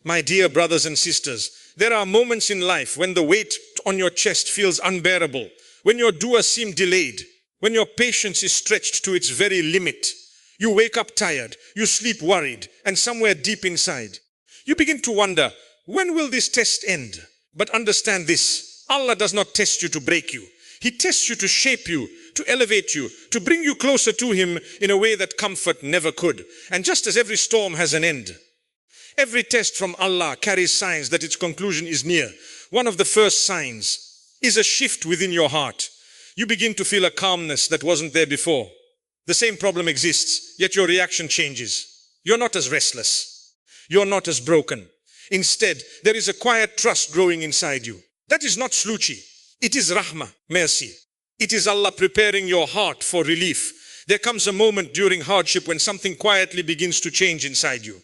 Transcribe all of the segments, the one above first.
My dear brothers and sisters, there are moments in life when the weight on your chest feels unbearable, when your dua seems delayed, when your patience is stretched to its very limit. You wake up tired, you sleep worried, and somewhere deep inside, you begin to wonder, when will this test end? But understand this, Allah does not test you to break you. He tests you to shape you, to elevate you, to bring you closer to Him in a way that comfort never could. And just as every storm has an end, every test from Allah carries signs that its conclusion is near. One of the first signs is a shift within your heart. You begin to feel a calmness that wasn't there before. The same problem exists, yet your reaction changes. You're not as restless. You're not as broken. Instead, there is a quiet trust growing inside you. That is not slouchy. It is rahmah, mercy. It is Allah preparing your heart for relief. There comes a moment during hardship when something quietly begins to change inside you.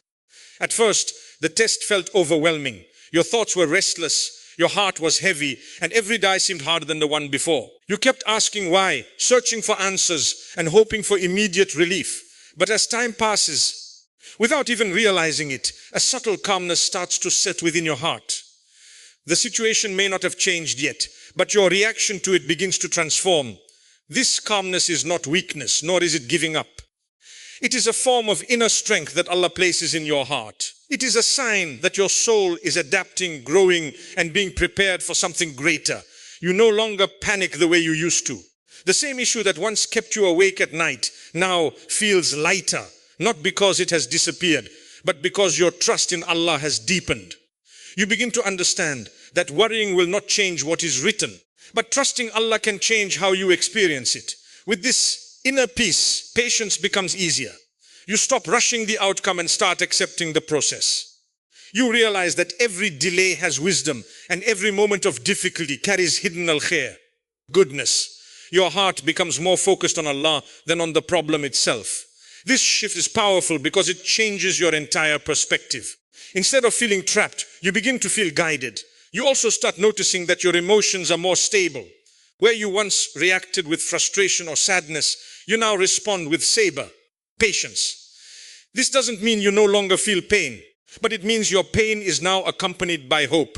At first, the test felt overwhelming. Your thoughts were restless, your heart was heavy, and every day seemed harder than the one before. You kept asking why, searching for answers, and hoping for immediate relief. But as time passes, without even realizing it, a subtle calmness starts to set within your heart. The situation may not have changed yet, but your reaction to it begins to transform. This calmness is not weakness, nor is it giving up. It is a form of inner strength that Allah places in your heart. It is a sign that your soul is adapting, growing, and being prepared for something greater. You no longer panic the way you used to. The same issue that once kept you awake at night now feels lighter, not because it has disappeared, but because your trust in Allah has deepened. You begin to understand that worrying will not change what is written, but trusting Allah can change how you experience it. With this inner peace, patience becomes easier. You stop rushing the outcome and start accepting the process. You realize that every delay has wisdom and every moment of difficulty carries hidden al-khair, goodness. Your heart becomes more focused on Allah than on the problem itself. This shift is powerful because it changes your entire perspective. Instead of feeling trapped, you begin to feel guided. You also start noticing that your emotions are more stable. Where you once reacted with frustration or sadness, you now respond with sabr, patience. This doesn't mean you no longer feel pain, but it means your pain is now accompanied by hope.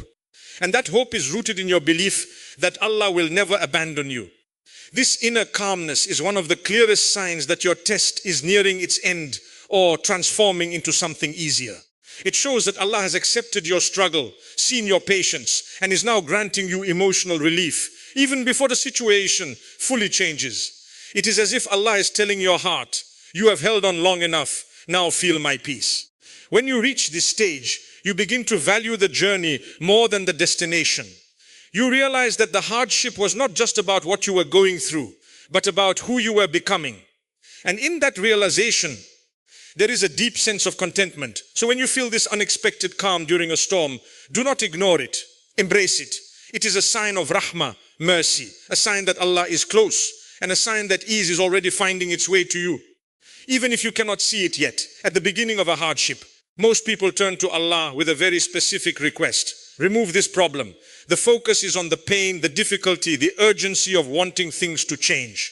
And that hope is rooted in your belief that Allah will never abandon you. This inner calmness is one of the clearest signs that your test is nearing its end or transforming into something easier. It shows that Allah has accepted your struggle, seen your patience, and is now granting you emotional relief, even before the situation fully changes. It is as if Allah is telling your heart, you have held on long enough, now feel my peace. When you reach this stage, you begin to value the journey more than the destination. You realize that the hardship was not just about what you were going through, but about who you were becoming. And in that realization, there is a deep sense of contentment. So when you feel this unexpected calm during a storm, do not ignore it. Embrace it. It is a sign of rahmah, mercy, a sign that Allah is close, and a sign that ease is already finding its way to you. Even if you cannot see it yet, at the beginning of a hardship, most people turn to Allah with a very specific request. Remove this problem. The focus is on the pain, the difficulty, the urgency of wanting things to change.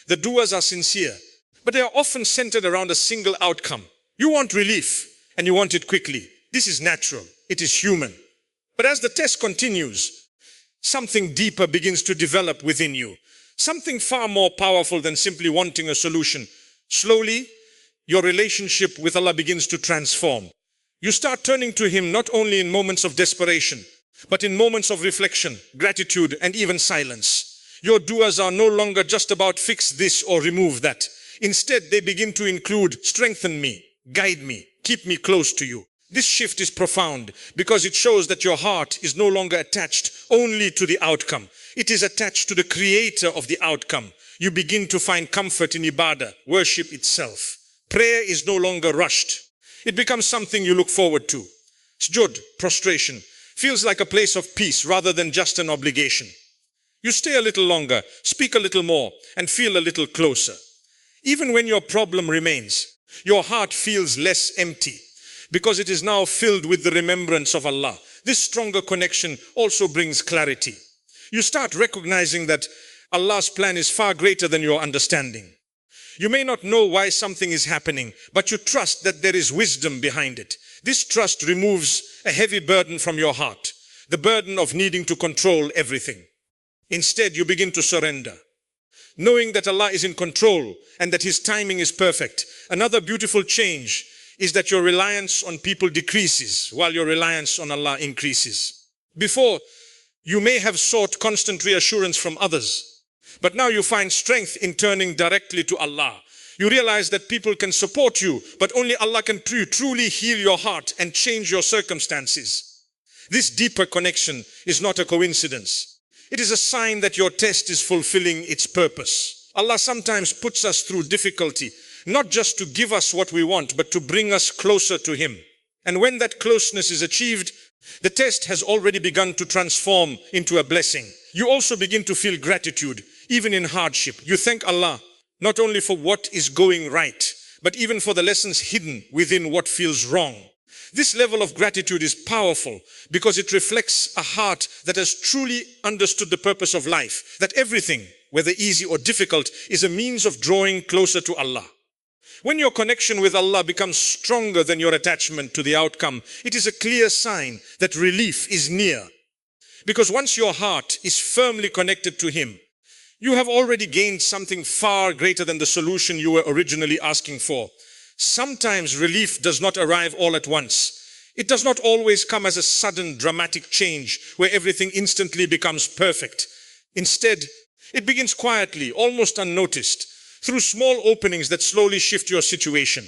The du'as are sincere, but they are often centered around a single outcome. You want relief, and you want it quickly. This is natural. It is human. But as the test continues, something deeper begins to develop within you. Something far more powerful than simply wanting a solution. Slowly, your relationship with Allah begins to transform. You start turning to Him not only in moments of desperation, but in moments of reflection, gratitude, and even silence. Your du'as are no longer just about fix this or remove that. Instead, they begin to include strengthen me, guide me, keep me close to you. This shift is profound because it shows that your heart is no longer attached only to the outcome. It is attached to the creator of the outcome. You begin to find comfort in ibadah, worship itself. Prayer is no longer rushed. It becomes something you look forward to. Sujud, prostration, feels like a place of peace rather than just an obligation. You stay a little longer, speak a little more, and feel a little closer. Even when your problem remains, your heart feels less empty because it is now filled with the remembrance of Allah. This stronger connection also brings clarity. You start recognizing that Allah's plan is far greater than your understanding. You may not know why something is happening, but you trust that there is wisdom behind it. This trust removes a heavy burden from your heart, the burden of needing to control everything. Instead, you begin to surrender, knowing that Allah is in control and that His timing is perfect. Another beautiful change is that your reliance on people decreases while your reliance on Allah increases. Before, you may have sought constant reassurance from others, but now you find strength in turning directly to Allah. You realize that people can support you, but only Allah can truly heal your heart and change your circumstances. This deeper connection is not a coincidence. It is a sign that your test is fulfilling its purpose. Allah sometimes puts us through difficulty, not just to give us what we want, but to bring us closer to Him. And when that closeness is achieved, the test has already begun to transform into a blessing. You also begin to feel gratitude, even in hardship. You thank Allah not only for what is going right, but even for the lessons hidden within what feels wrong. This level of gratitude is powerful because it reflects a heart that has truly understood the purpose of life, that everything, whether easy or difficult, is a means of drawing closer to Allah. When your connection with Allah becomes stronger than your attachment to the outcome, it is a clear sign that relief is near. Because once your heart is firmly connected to Him, you have already gained something far greater than the solution you were originally asking for. Sometimes relief does not arrive all at once. It does not always come as a sudden dramatic change where everything instantly becomes perfect. Instead, it begins quietly, almost unnoticed, through small openings that slowly shift your situation.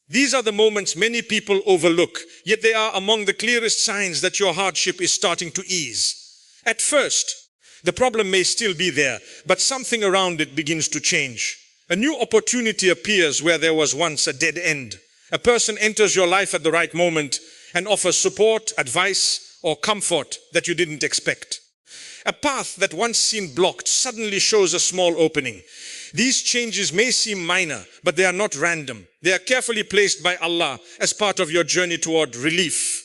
These are the moments many people overlook, yet they are among the clearest signs that your hardship is starting to ease. At first, the problem may still be there, but something around it begins to change. A new opportunity appears where there was once a dead end. A person enters your life at the right moment and offers support, advice, or comfort that you didn't expect. A path that once seemed blocked suddenly shows a small opening. These changes may seem minor, but they are not random. They are carefully placed by Allah as part of your journey toward relief.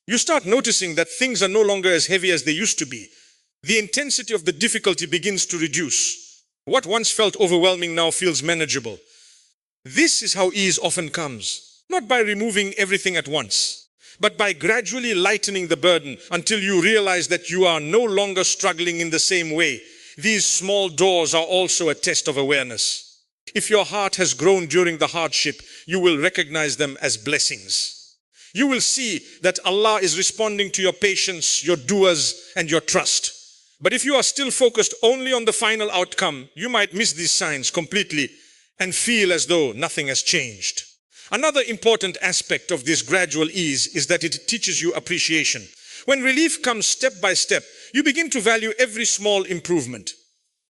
You start noticing that things are no longer as heavy as they used to be. The intensity of the difficulty begins to reduce. What once felt overwhelming now feels manageable. This is how ease often comes, not by removing everything at once, but by gradually lightening the burden until you realize that you are no longer struggling in the same way. These small doors are also a test of awareness. If your heart has grown during the hardship, you will recognize them as blessings. You will see that Allah is responding to your patience, your du'as, and your trust. But if you are still focused only on the final outcome, you might miss these signs completely and feel as though nothing has changed. Another important aspect of this gradual ease is that it teaches you appreciation. When relief comes step by step, you begin to value every small improvement.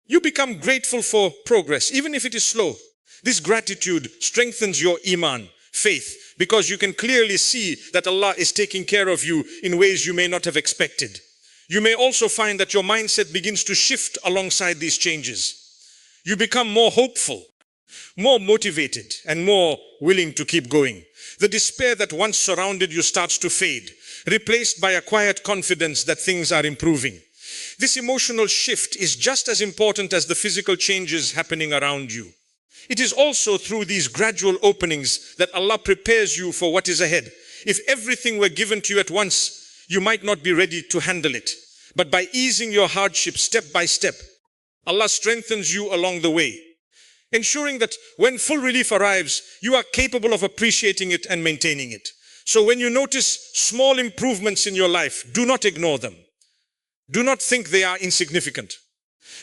You become grateful for progress, even if it is slow. This gratitude strengthens your iman, faith, because you can clearly see that Allah is taking care of you in ways you may not have expected. You may also find that your mindset begins to shift alongside these changes. You become more hopeful, more motivated, and more willing to keep going. The despair that once surrounded you starts to fade, replaced by a quiet confidence that things are improving. This emotional shift is just as important as the physical changes happening around you. It is also through these gradual openings that Allah prepares you for what is ahead. If everything were given to you at once, you might not be ready to handle it. But by easing your hardship step by step, Allah strengthens you along the way, ensuring that when full relief arrives, you are capable of appreciating it and maintaining it. So when you notice small improvements in your life, do not ignore them. Do not think they are insignificant.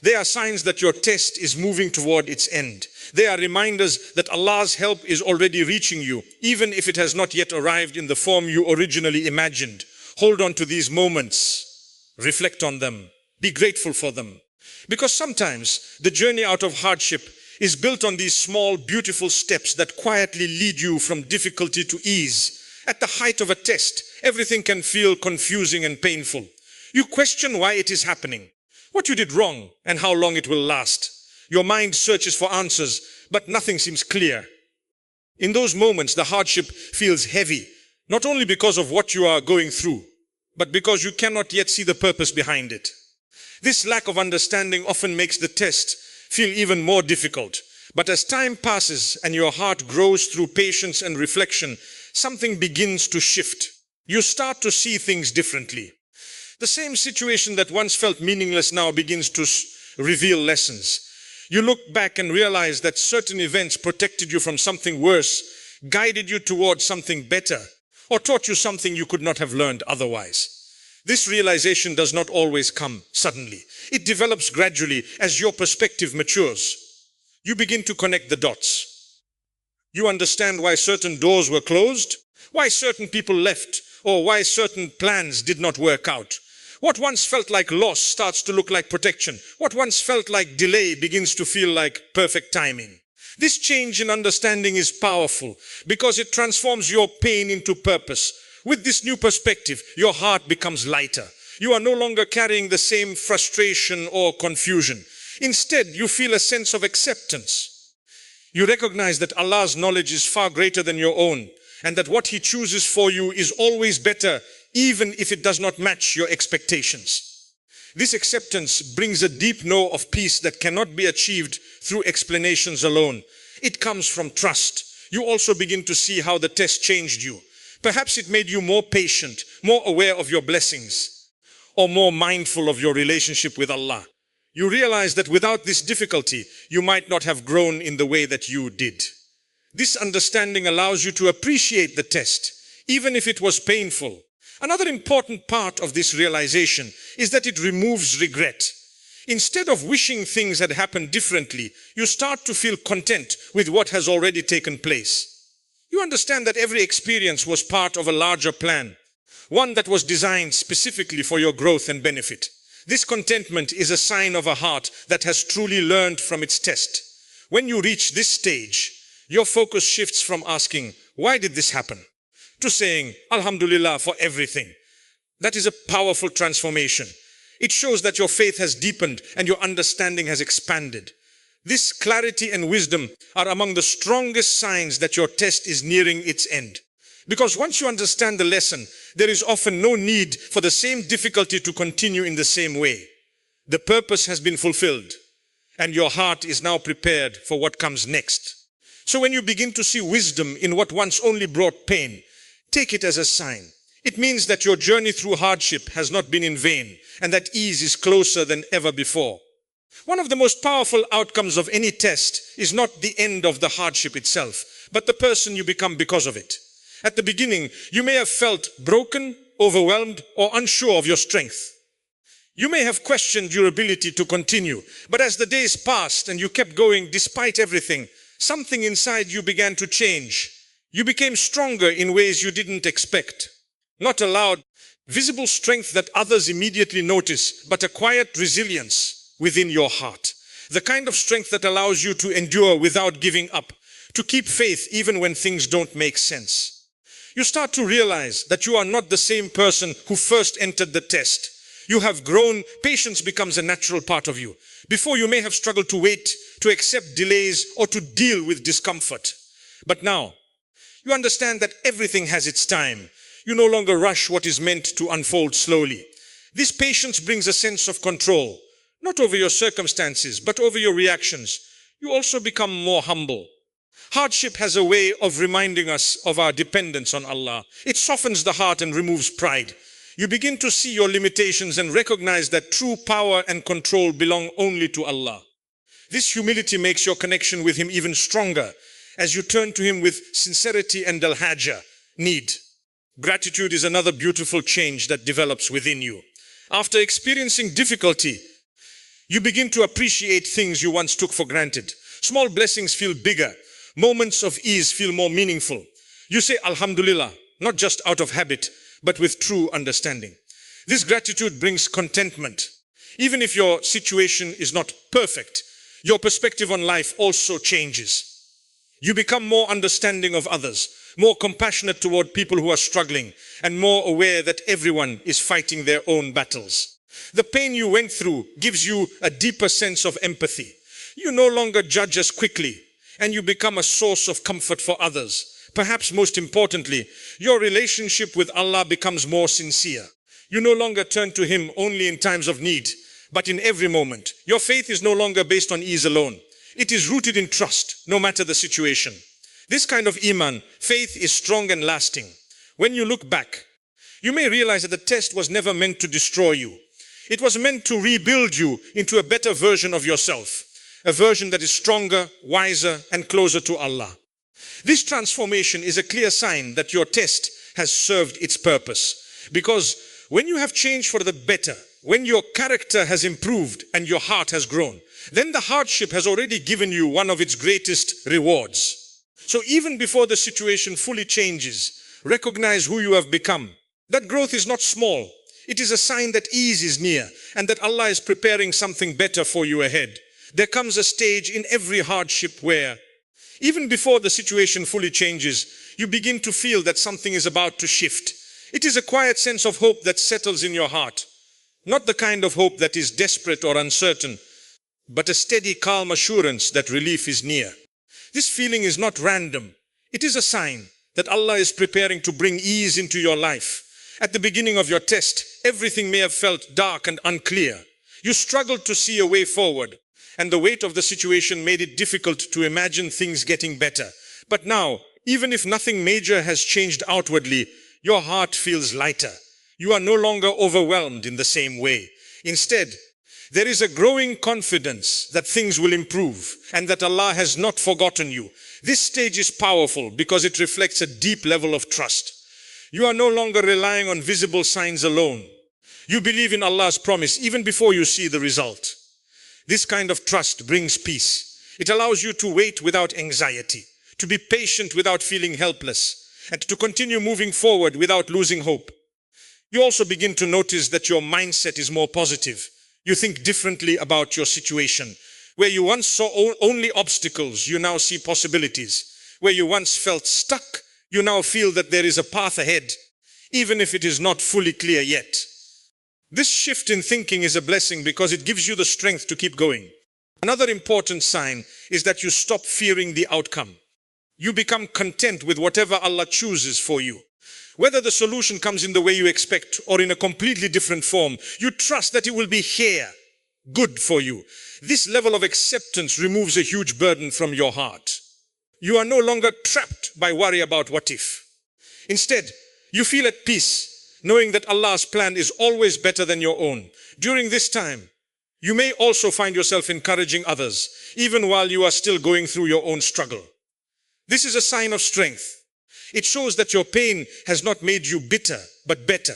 They are signs that your test is moving toward its end. They are reminders that Allah's help is already reaching you, even if it has not yet arrived in the form you originally imagined. Hold on to these moments. Reflect on them. Be grateful for them. Because sometimes the journey out of hardship is built on these small, beautiful steps that quietly lead you from difficulty to ease. At the height of a test, everything can feel confusing and painful. You question why it is happening, what you did wrong, and how long it will last. Your mind searches for answers, but nothing seems clear. In those moments, the hardship feels heavy, not only because of what you are going through, but because you cannot yet see the purpose behind it. This lack of understanding often makes the test feel even more difficult. But as time passes and your heart grows through patience and reflection, something begins to shift. You start to see things differently. The same situation that once felt meaningless now begins to reveal lessons. You look back and realize that certain events protected you from something worse, guided you towards something better, or taught you something you could not have learned otherwise. This realization does not always come suddenly. It develops gradually as your perspective matures. You begin to connect the dots. You understand why certain doors were closed, why certain people left, or why certain plans did not work out. What once felt like loss starts to look like protection. What once felt like delay begins to feel like perfect timing. This change in understanding is powerful because it transforms your pain into purpose. With this new perspective, your heart becomes lighter. You are no longer carrying the same frustration or confusion. Instead, you feel a sense of acceptance. You recognize that Allah's knowledge is far greater than your own, and that what He chooses for you is always better, even if it does not match your expectations. This acceptance brings a deep know of peace that cannot be achieved through explanations alone. It comes from trust. You also begin to see how the test changed you. Perhaps it made you more patient, more aware of your blessings, or more mindful of your relationship with Allah. You realize that without this difficulty, you might not have grown in the way that you did. This understanding allows you to appreciate the test, even if it was painful. Another important part of this realization is that it removes regret. Instead of wishing things had happened differently, you start to feel content with what has already taken place. You understand that every experience was part of a larger plan, one that was designed specifically for your growth and benefit. This contentment is a sign of a heart that has truly learned from its test. When you reach this stage, your focus shifts from asking, "Why did this happen?" to saying, "Alhamdulillah for everything." That is a powerful transformation. It shows that your faith has deepened and your understanding has expanded. This clarity and wisdom are among the strongest signs that your test is nearing its end. Because once you understand the lesson, there is often no need for the same difficulty to continue in the same way. The purpose has been fulfilled, and your heart is now prepared for what comes next. So when you begin to see wisdom in what once only brought pain, take it as a sign. It means that your journey through hardship has not been in vain, and that ease is closer than ever before. One of the most powerful outcomes of any test is not the end of the hardship itself, but the person you become because of it. At the beginning, you may have felt broken, overwhelmed, or unsure of your strength. You may have questioned your ability to continue, but as the days passed and you kept going despite everything, something inside you began to change. You became stronger in ways you didn't expect. Not a loud, visible strength that others immediately notice, but a quiet resilience within your heart. The kind of strength that allows you to endure without giving up, to keep faith even when things don't make sense. You start to realize that you are not the same person who first entered the test. You have grown, patience becomes a natural part of you. Before, you may have struggled to wait, to accept delays, or to deal with discomfort. But now, you understand that everything has its time. You no longer rush what is meant to unfold slowly. This patience brings a sense of control, not over your circumstances, but over your reactions. You also become more humble. Hardship has a way of reminding us of our dependence on Allah. It softens the heart and removes pride. You begin to see your limitations and recognize that true power and control belong only to Allah. This humility makes your connection with Him even stronger as you turn to Him with sincerity and al-haja, need. Gratitude is another beautiful change that develops within you. After experiencing difficulty, you begin to appreciate things you once took for granted. Small blessings feel bigger. Moments of ease feel more meaningful. You say Alhamdulillah, not just out of habit, but with true understanding. This gratitude brings contentment. Even if your situation is not perfect, your perspective on life also changes. You become more understanding of others, more compassionate toward people who are struggling, and more aware that everyone is fighting their own battles. The pain you went through gives you a deeper sense of empathy. You no longer judge as quickly, and you become a source of comfort for others. Perhaps most importantly, your relationship with Allah becomes more sincere. You no longer turn to Him only in times of need, but in every moment. Your faith is no longer based on ease alone. It is rooted in trust, no matter the situation. This kind of iman, faith, is strong and lasting. When you look back, you may realize that the test was never meant to destroy you. It was meant to rebuild you into a better version of yourself, a version that is stronger, wiser, and closer to Allah. This transformation is a clear sign that your test has served its purpose. Because when you have changed for the better, when your character has improved and your heart has grown, then the hardship has already given you one of its greatest rewards. So even before the situation fully changes, recognize who you have become. That growth is not small. It is a sign that ease is near and that Allah is preparing something better for you ahead. There comes a stage in every hardship where, even before the situation fully changes, you begin to feel that something is about to shift. It is a quiet sense of hope that settles in your heart. Not the kind of hope that is desperate or uncertain, but a steady, calm assurance that relief is near. This feeling is not random. It is a sign that Allah is preparing to bring ease into your life. At the beginning of your test, everything may have felt dark and unclear. You struggled to see a way forward, and the weight of the situation made it difficult to imagine things getting better. But now, even if nothing major has changed outwardly, your heart feels lighter. You are no longer overwhelmed in the same way. Instead, there is a growing confidence that things will improve and that Allah has not forgotten you. This stage is powerful because it reflects a deep level of trust. You are no longer relying on visible signs alone. You believe in Allah's promise even before you see the result. This kind of trust brings peace. It allows you to wait without anxiety, to be patient without feeling helpless, and to continue moving forward without losing hope. You also begin to notice that your mindset is more positive. You think differently about your situation. Where you once saw only obstacles, you now see possibilities. Where you once felt stuck, you now feel that there is a path ahead, even if it is not fully clear yet. This shift in thinking is a blessing because it gives you the strength to keep going. Another important sign is that you stop fearing the outcome. You become content with whatever Allah chooses for you. Whether the solution comes in the way you expect or in a completely different form, you trust that it will be here, good for you. This level of acceptance removes a huge burden from your heart. You are no longer trapped by worry about what if. Instead, you feel at peace, knowing that Allah's plan is always better than your own. During this time, you may also find yourself encouraging others, even while you are still going through your own struggle. This is a sign of strength. It shows that your pain has not made you bitter, but better.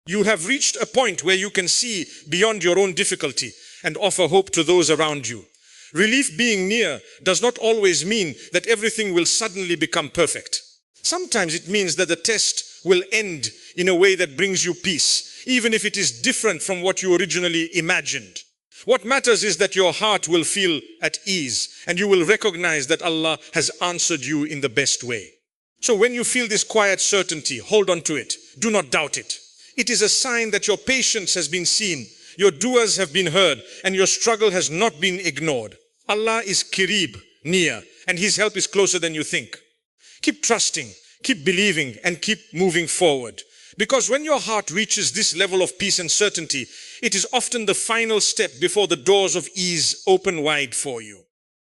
You have reached a point where you can see beyond your own difficulty and offer hope to those around you. Relief being near does not always mean that everything will suddenly become perfect. Sometimes it means that the test will end in a way that brings you peace, even if it is different from what you originally imagined. What matters is that your heart will feel at ease and you will recognize that Allah has answered you in the best way. So when you feel this quiet certainty, hold on to it. Do not doubt it. It is a sign that your patience has been seen, your du'as have been heard, and your struggle has not been ignored. Allah is Qirib, near, and His help is closer than you think. Keep trusting, keep believing, and keep moving forward. Because when your heart reaches this level of peace and certainty, it is often the final step before the doors of ease open wide for you.